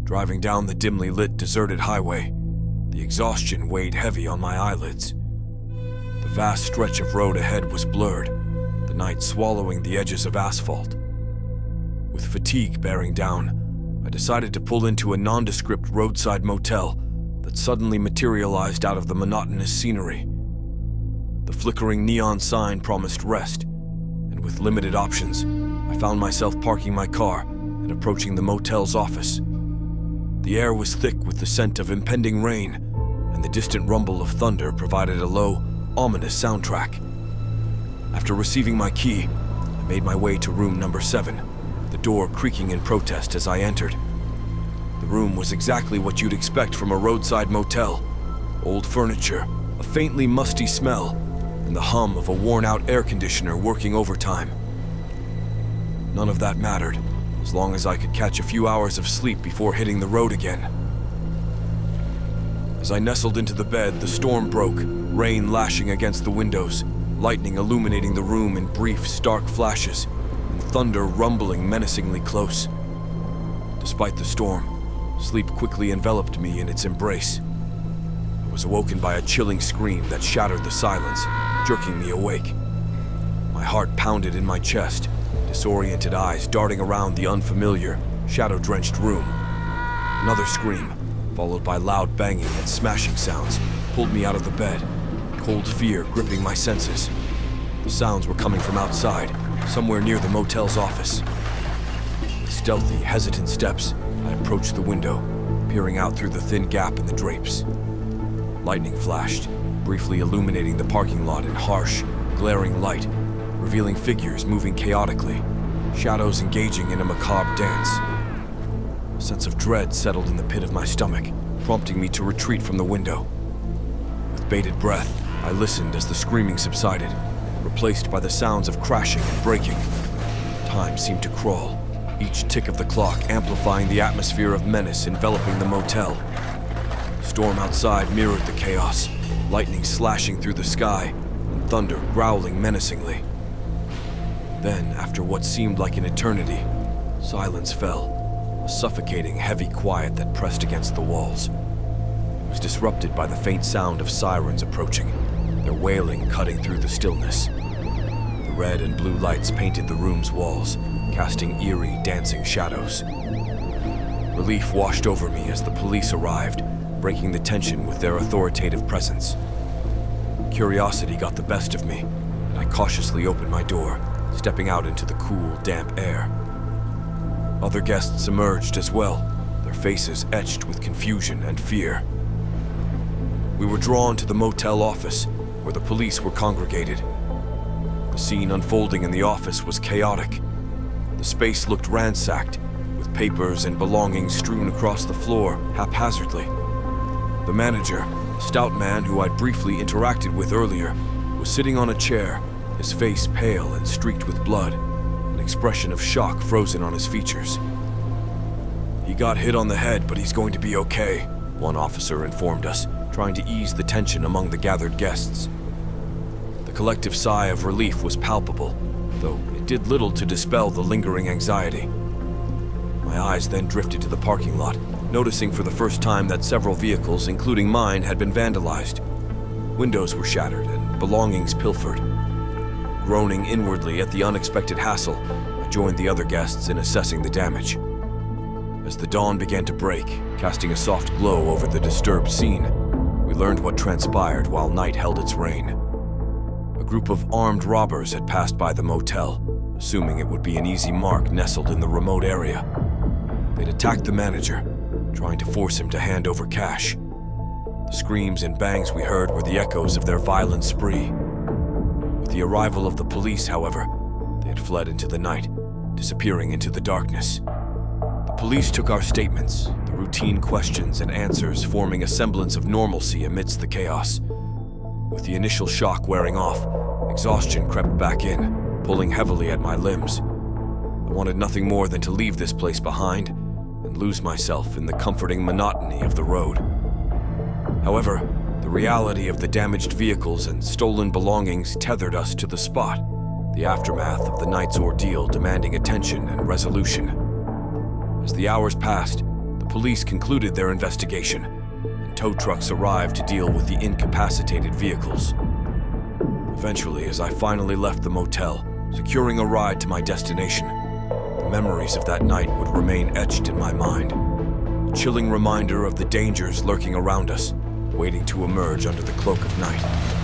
Driving down the dimly lit, deserted highway, the exhaustion weighed heavy on my eyelids. The vast stretch of road ahead was blurred, the night swallowing the edges of asphalt. With fatigue bearing down, I decided to pull into a nondescript roadside motel that suddenly materialized out of the monotonous scenery. The flickering neon sign promised rest, and with limited options, I found myself parking my car and approaching the motel's office. The air was thick with the scent of impending rain, and the distant rumble of thunder provided a low, ominous soundtrack. After receiving my key, I made my way to room number 7, the door creaking in protest as I entered. The room was exactly what you'd expect from a roadside motel. Old furniture, a faintly musty smell, and the hum of a worn-out air conditioner working overtime. None of that mattered, as long as I could catch a few hours of sleep before hitting the road again. As I nestled into the bed, the storm broke, rain lashing against the windows, lightning illuminating the room in brief, stark flashes, and thunder rumbling menacingly close. Despite the storm, sleep quickly enveloped me in its embrace. I was awoken by a chilling scream that shattered the silence, jerking me awake. My heart pounded in my chest, disoriented eyes darting around the unfamiliar, shadow-drenched room. Another scream, followed by loud banging and smashing sounds, pulled me out of the bed, cold fear gripping my senses. The sounds were coming from outside, somewhere near the motel's office. With stealthy, hesitant steps, I approached the window, peering out through the thin gap in the drapes. Lightning flashed, briefly illuminating the parking lot in harsh, glaring light, revealing figures moving chaotically, shadows engaging in a macabre dance. A sense of dread settled in the pit of my stomach, prompting me to retreat from the window. With bated breath, I listened as the screaming subsided, replaced by the sounds of crashing and breaking. Time seemed to crawl, each tick of the clock amplifying the atmosphere of menace enveloping the motel. The storm outside mirrored the chaos, lightning slashing through the sky, and thunder growling menacingly. Then, after what seemed like an eternity, silence fell, a suffocating, heavy quiet that pressed against the walls. It was disrupted by the faint sound of sirens approaching, their wailing cutting through the stillness. The red and blue lights painted the room's walls, casting eerie, dancing shadows. Relief washed over me as the police arrived, breaking the tension with their authoritative presence. Curiosity got the best of me, and I cautiously opened my door, stepping out into the cool, damp air. Other guests emerged as well, their faces etched with confusion and fear. We were drawn to the motel office, where the police were congregated. The scene unfolding in the office was chaotic. The space looked ransacked, with papers and belongings strewn across the floor haphazardly. The manager, a stout man who I'd briefly interacted with earlier, was sitting on a chair, his face pale and streaked with blood, an expression of shock frozen on his features. "He got hit on the head, but he's going to be okay," one officer informed us, trying to ease the tension among the gathered guests. The collective sigh of relief was palpable, though it did little to dispel the lingering anxiety. My eyes then drifted to the parking lot, noticing for the first time that several vehicles, including mine, had been vandalized. Windows were shattered and belongings pilfered. Groaning inwardly at the unexpected hassle, I joined the other guests in assessing the damage. As the dawn began to break, casting a soft glow over the disturbed scene, we learned what transpired while night held its reign. A group of armed robbers had passed by the motel, assuming it would be an easy mark nestled in the remote area. They'd attacked the manager, trying to force him to hand over cash. The screams and bangs we heard were the echoes of their violent spree. With the arrival of the police, however, they had fled into the night, disappearing into the darkness. The police took our statements, the routine questions and answers forming a semblance of normalcy amidst the chaos. With the initial shock wearing off, exhaustion crept back in, pulling heavily at my limbs. I wanted nothing more than to leave this place behind and lose myself in the comforting monotony of the road. However, the reality of the damaged vehicles and stolen belongings tethered us to the spot, the aftermath of the night's ordeal demanding attention and resolution. As the hours passed, the Police concluded their investigation, and tow trucks arrived to deal with the incapacitated vehicles. Eventually, as I finally left the motel, securing a ride to my destination, the memories of that night would remain etched in my mind. A chilling reminder of the dangers lurking around us, waiting to emerge under the cloak of night.